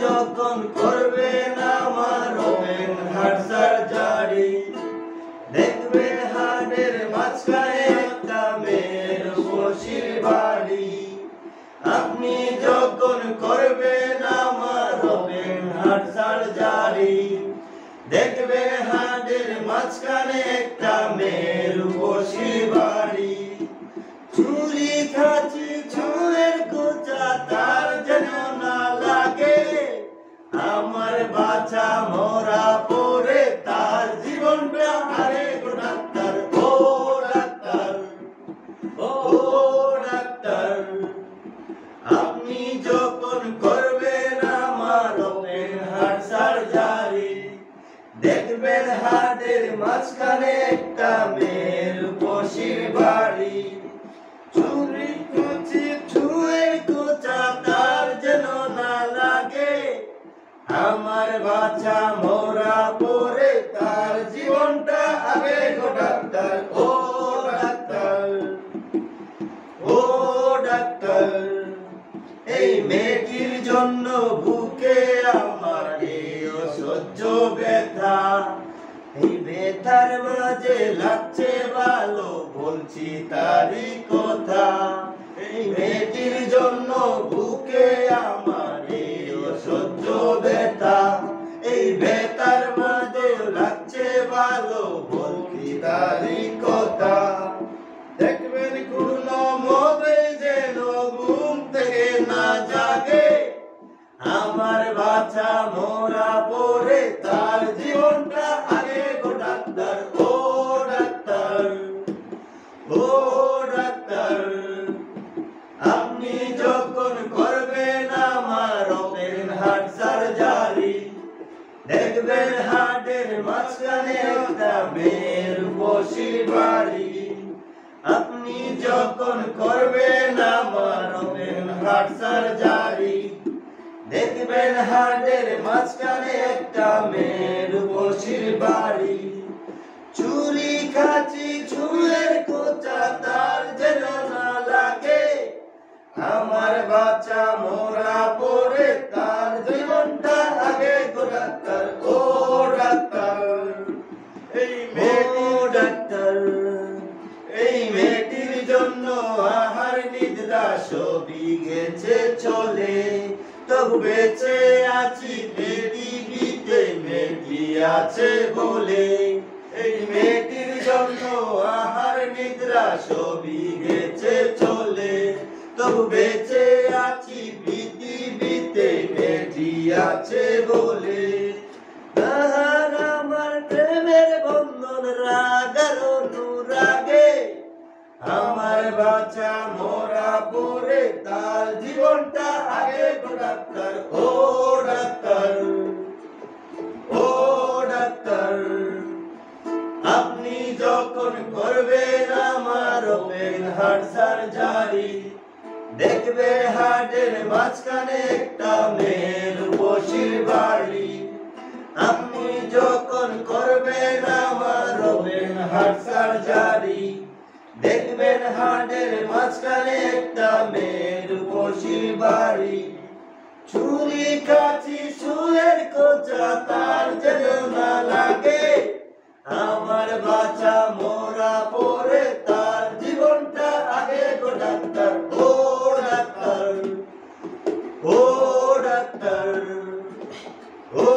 যখন করবেন আমার ওপেন হার্ট সার্জারি, দেখবে হার্টের মাঝখানে একটা মেয়ের বসির বাড়ি। আপনি যখন করবেন আমার ওপেন হার্ট সার্জারি, দেখবে হার্টের মাঝখানে একটা মেয়ের বসির বাড়ি। ছুরি কাঁচি ছুঁয়ের কোচা তার যেন না লাগে, আমার বাচ্চা মরা পড়ে তার জীবনটা। আরে গো ডাক্তার, ও ডাক্তার, ও ডাক্তার, আপনি যখন করবেন আমার ওপেন হার্ট সার্জারি, দেখবেন হার্টের মাঝখানে একটা মেয়ের বসির বাড়ি। ছুরি কুচি ছুঁয়ে কোচা তার যেন না লাগে, আমার বাচ্চা মরা পড়ে তার জীবনটা। আগে গো ডাক্তার, ও ডাক্তার, ও ডাক্তার, এই মেয়েটির জন্য বুকে আমার এই অসহ্য ব্যথা। এই ব্যথার মাঝে লাগছে ভালো, বলছি তারই কথা। এই মেয়েটির জন্য বুকে আমার এই অসহ্য ব্যথা। এই ব্যথার মাঝে লাগছে ভালো, বলছি তারই কথা। দেখবেন কোনো মতে যেন ঘুম থেকে না জাগে, আমার বাচ্চা মরা পড়ে তার জীবনটা। আগে গো ডাক্তার, ও ডাক্তার, ও ডাক্তার, আপনি যখন করবেন আমার ওপেন হার্ট সার্জারি, দেখবেন হার্টের মাঝখানে একটা মেয়ের বসির বাড়ি। আপনি যখন করবেন আমার ওপেন হার্ট সার্জারি, দেখবেন হার্টের মাঝখানে একটা মেয়ের বসির বাড়ি। ছুরি কাঁচি ছুঁয়ের কোচা তার যেন না লাগে, আমার বাচ্চা মরা পড়ে তার জীবনটা। আগে গো ডাক্তার, ও ডাক্তার, এই মেয়েটি ডাক্তার, এই মেয়েটির জন্য আহার নিদ্রা সবই গেছে চলে, তবু বেঁচে আছি পৃথিবীতে মেয়েটি আছে বলে। এই মেয়েটির জন্য আহার নিদ্রা সবই গেছে চলে, তবু বেঁচে আছি পৃথিবীতে মেয়েটি আছে বলে। তাহার আমার প্রেমের বন্ধন রাগ আর অনুরাগে, আমার বাচ্চা মরা পড়ে তার জীবনটা। আগে গো ডাক্তার, ও ডাক্তার, ও ডাক্তার, আপনি যখন করবেন আমার ওপেন হার্ট সার্জারি, দেখবেন হার্টের মাঝখানে একটা মেয়ের বসির বাড়ি। আপনি যখন করবেন আমার ওপেন হার্ট সার্জারি, দেখবেন হার্টের মাঝখানে একটা মেয়ের বসির বাড়ি। ছুরি কাঁচি ছুঁয়ের কোচা তার যেন না লাগে, আমার বাচ্চা মরা পড়ে তার জীবনটা। আগে গো ডাক্তার, ও ডাক্তার, ও ডাক্তার, ও